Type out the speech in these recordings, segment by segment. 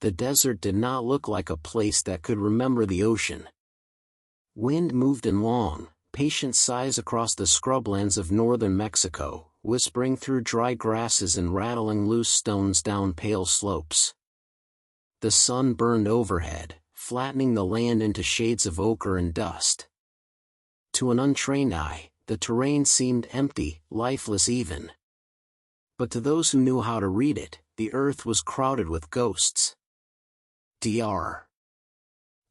The desert did not look like a place that could remember the ocean. Wind moved in long, patient sighs across the scrublands of northern Mexico, whispering through dry grasses and rattling loose stones down pale slopes. The sun burned overhead, flattening the land into shades of ochre and dust. To an untrained eye, the terrain seemed empty, lifeless even. But to those who knew how to read it, the earth was crowded with ghosts. Dr.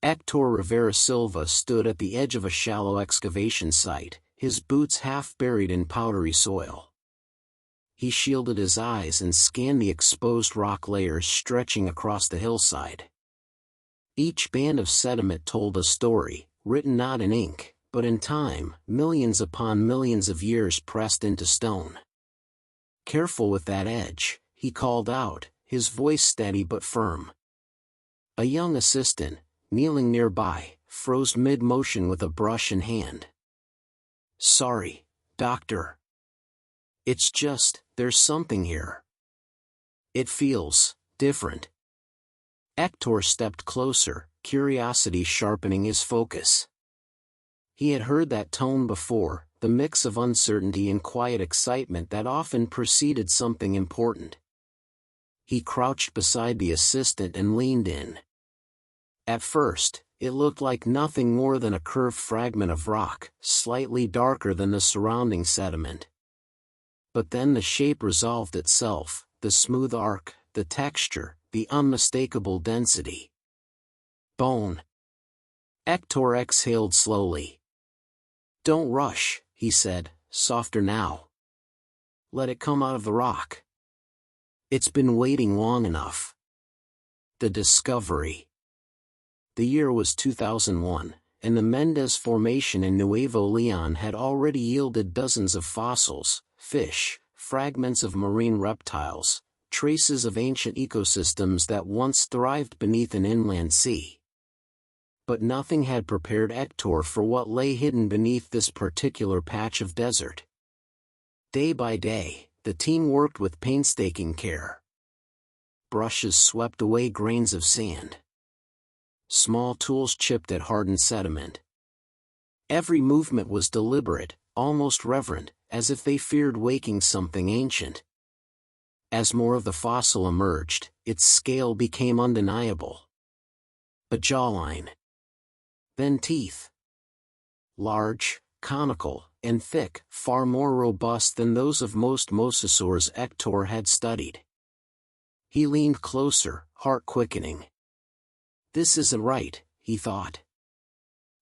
Hector Rivera Silva stood at the edge of a shallow excavation site, his boots half buried in powdery soil. He shielded his eyes and scanned the exposed rock layers stretching across the hillside. Each band of sediment told a story, written not in ink, but in time, millions upon millions of years pressed into stone. "Careful with that edge," he called out, his voice steady but firm. A young assistant, kneeling nearby, froze mid-motion with a brush in hand. "Sorry, doctor. It's just, there's something here. It feels different." Hector stepped closer, curiosity sharpening his focus. He had heard that tone before, the mix of uncertainty and quiet excitement that often preceded something important. He crouched beside the assistant and leaned in. At first, it looked like nothing more than a curved fragment of rock, slightly darker than the surrounding sediment. But then the shape resolved itself, the smooth arc, the texture, the unmistakable density. "Bone." Hector exhaled slowly. "Don't rush," he said, softer now. "Let it come out of the rock. It's been waiting long enough." The discovery. The year was 2001, and the Mendez Formation in Nuevo Leon had already yielded dozens of fossils, fish, fragments of marine reptiles, traces of ancient ecosystems that once thrived beneath an inland sea. But nothing had prepared Hector for what lay hidden beneath this particular patch of desert. Day by day, the team worked with painstaking care. Brushes swept away grains of sand. Small tools chipped at hardened sediment. Every movement was deliberate, almost reverent, as if they feared waking something ancient. As more of the fossil emerged, its scale became undeniable. A jawline. Then teeth. Large, conical, and thick, far more robust than those of most mosasaurs Hector had studied. He leaned closer, heart quickening. "This isn't right," he thought.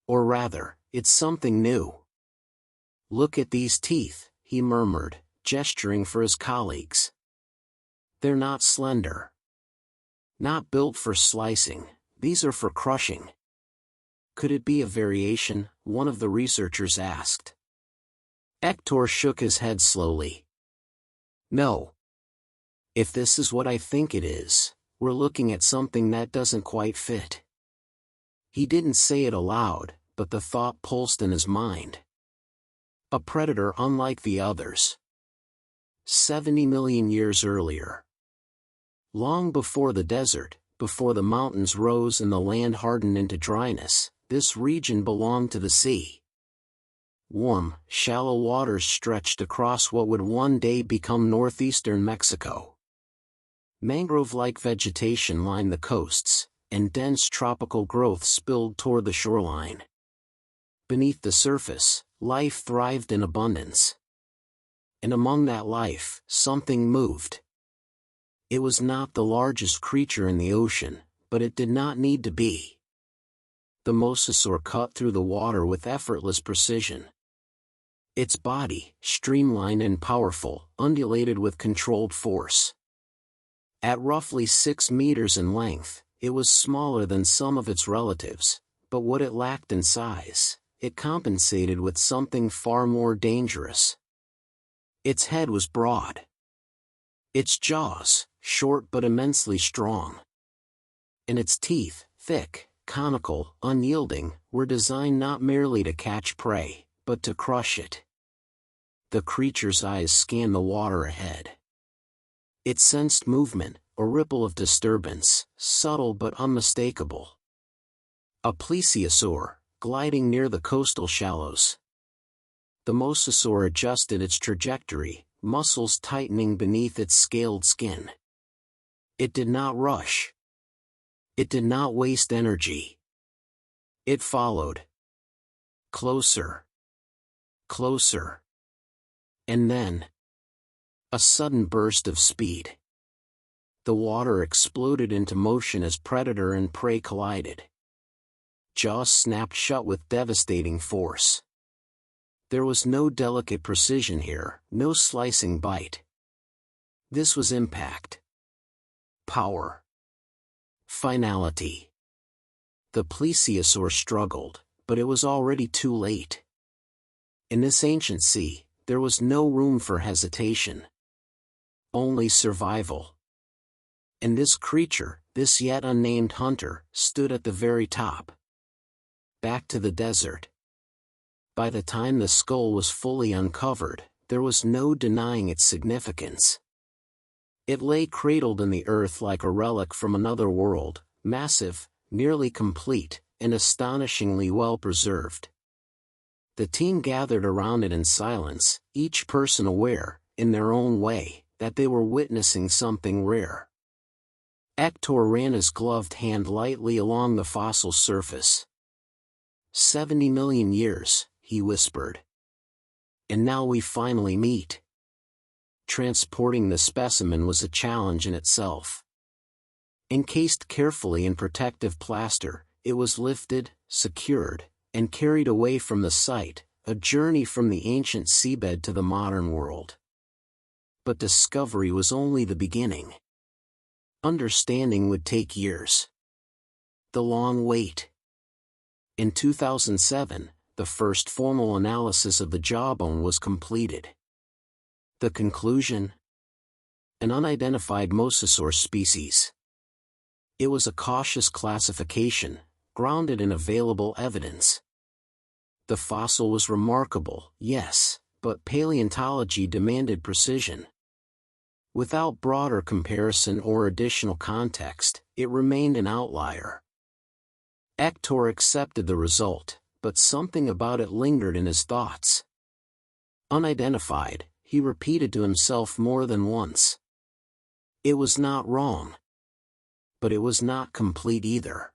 "Or rather, it's something new." "Look at these teeth," he murmured, gesturing for his colleagues. "They're not slender. Not built for slicing, these are for crushing." "Could it be a variation?" one of the researchers asked. Hector shook his head slowly. "No. If this is what I think it is, we're looking at something that doesn't quite fit." He didn't say it aloud, but the thought pulsed in his mind. A predator unlike the others. 70 million years earlier. Long before the desert, before the mountains rose and the land hardened into dryness, this region belonged to the sea. Warm, shallow waters stretched across what would one day become northeastern Mexico. Mangrove-like vegetation lined the coasts, and dense tropical growth spilled toward the shoreline. Beneath the surface, life thrived in abundance. And among that life, something moved. It was not the largest creature in the ocean, but it did not need to be. The Mosasaur cut through the water with effortless precision. Its body, streamlined and powerful, undulated with controlled force. At roughly 6 meters in length, it was smaller than some of its relatives, but what it lacked in size, it compensated with something far more dangerous. Its head was broad. Its jaws, short but immensely strong. And its teeth, thick, conical, unyielding, were designed not merely to catch prey, but to crush it. The creature's eyes scanned the water ahead. It sensed movement, a ripple of disturbance, subtle but unmistakable. A plesiosaur, gliding near the coastal shallows. The mosasaur adjusted its trajectory, muscles tightening beneath its scaled skin. It did not rush. It did not waste energy. It followed. Closer. Closer. And then, a sudden burst of speed. The water exploded into motion as predator and prey collided. Jaws snapped shut with devastating force. There was no delicate precision here, no slicing bite. This was impact. Power. Finality. The plesiosaur struggled, but it was already too late. In this ancient sea, there was no room for hesitation. Only survival. And this creature, this yet unnamed hunter, stood at the very top. Back to the desert. By the time the skull was fully uncovered, there was no denying its significance. It lay cradled in the earth like a relic from another world, massive, nearly complete, and astonishingly well preserved. The team gathered around it in silence, each person aware, in their own way, that they were witnessing something rare. Hector ran his gloved hand lightly along the fossil's surface. 70 million years, he whispered. And now we finally meet. Transporting the specimen was a challenge in itself. Encased carefully in protective plaster, it was lifted, secured, and carried away from the site, a journey from the ancient seabed to the modern world. But discovery was only the beginning. Understanding would take years. The long wait. In 2007, the first formal analysis of the jawbone was completed. The conclusion? An unidentified mosasaur species. It was a cautious classification, grounded in available evidence. The fossil was remarkable, yes, but paleontology demanded precision. Without broader comparison or additional context, it remained an outlier. Hector accepted the result, but something about it lingered in his thoughts. Unidentified, he repeated to himself more than once. It was not wrong. But it was not complete either.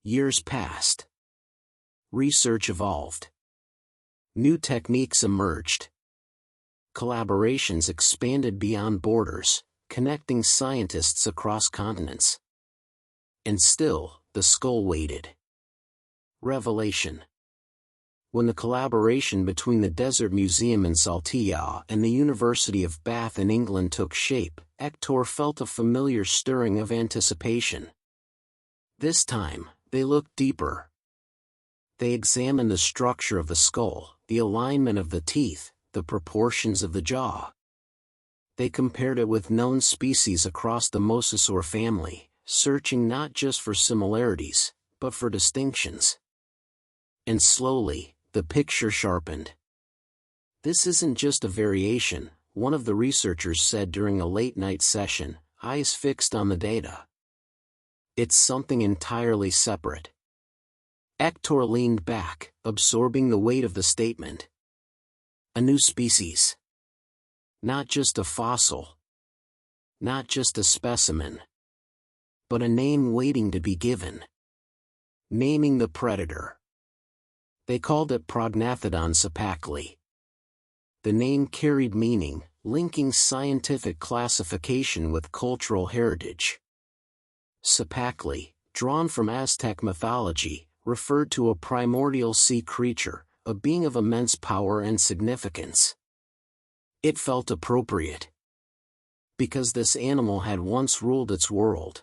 Years passed. Research evolved. New techniques emerged. Collaborations expanded beyond borders, connecting scientists across continents. And still, the skull waited. Revelation. When the collaboration between the Desert Museum in Saltillo and the University of Bath in England took shape, Hector felt a familiar stirring of anticipation. This time, they looked deeper. They examined the structure of the skull, the alignment of the teeth, the proportions of the jaw. They compared it with known species across the Mosasaur family, searching not just for similarities, but for distinctions. And slowly, the picture sharpened. This isn't just a variation, one of the researchers said during a late-night session, eyes fixed on the data. It's something entirely separate. Hector leaned back, absorbing the weight of the statement. A new species. Not just a fossil. Not just a specimen. But a name waiting to be given. Naming the predator. They called it Prognathodon cipactli. The name carried meaning, linking scientific classification with cultural heritage. Cipactli, drawn from Aztec mythology, referred to a primordial sea creature, a being of immense power and significance. It felt appropriate. Because this animal had once ruled its world.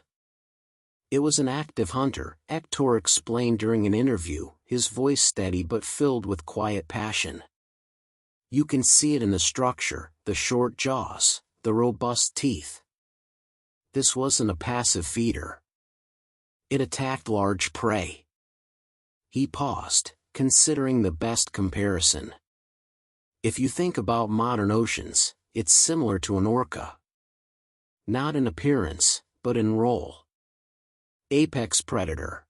It was an active hunter, Hector explained during an interview, his voice steady but filled with quiet passion. You can see it in the structure, the short jaws, the robust teeth. This wasn't a passive feeder. It attacked large prey. He paused, considering the best comparison. If you think about modern oceans, it's similar to an orca. Not in appearance, but in role. Apex predator.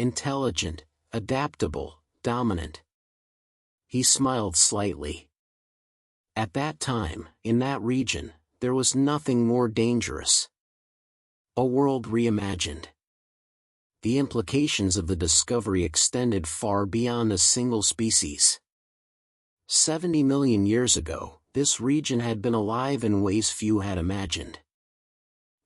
Intelligent, adaptable, dominant. He smiled slightly. At that time, in that region, there was nothing more dangerous. A world reimagined. The implications of the discovery extended far beyond a single species. 70 million years ago, this region had been alive in ways few had imagined.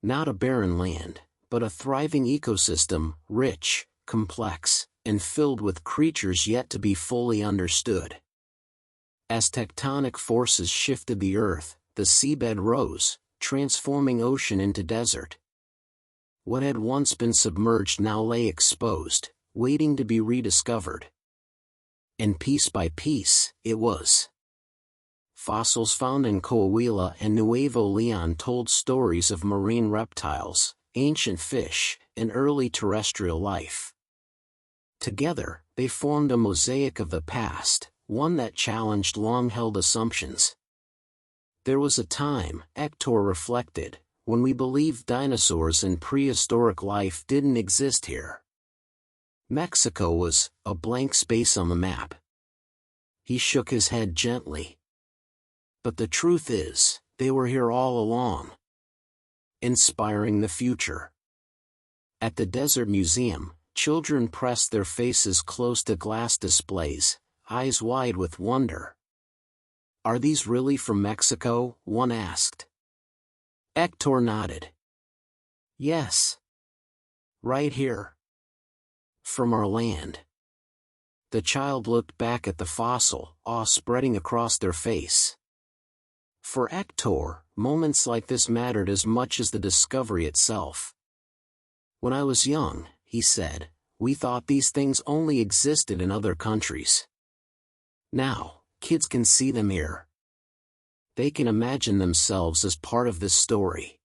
Not a barren land, but a thriving ecosystem, rich, complex, and filled with creatures yet to be fully understood. As tectonic forces shifted the Earth, the seabed rose, transforming ocean into desert. What had once been submerged now lay exposed, waiting to be rediscovered. And piece by piece, it was. Fossils found in Coahuila and Nuevo Leon told stories of marine reptiles, ancient fish, and early terrestrial life. Together, they formed a mosaic of the past, one that challenged long-held assumptions. There was a time, Hector reflected, when we believed dinosaurs and prehistoric life didn't exist here. Mexico was a blank space on the map. He shook his head gently. But the truth is, they were here all along. Inspiring the future. At the Desert Museum, children pressed their faces close to glass displays, eyes wide with wonder. "Are these really from Mexico?" one asked. Hector nodded. "Yes. Right here. From our land." The child looked back at the fossil, awe spreading across their face. For Hector, moments like this mattered as much as the discovery itself. "When I was young," he said, "we thought these things only existed in other countries. Now, kids can see them here. They can imagine themselves as part of this story."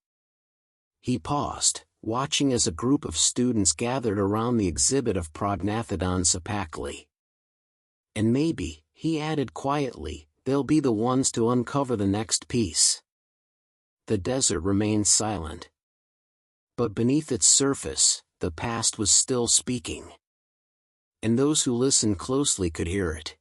He paused, watching as a group of students gathered around the exhibit of Prognathodon cipactli. "And maybe," he added quietly, "they'll be the ones to uncover the next piece." The desert remained silent. But beneath its surface, the past was still speaking. And those who listened closely could hear it.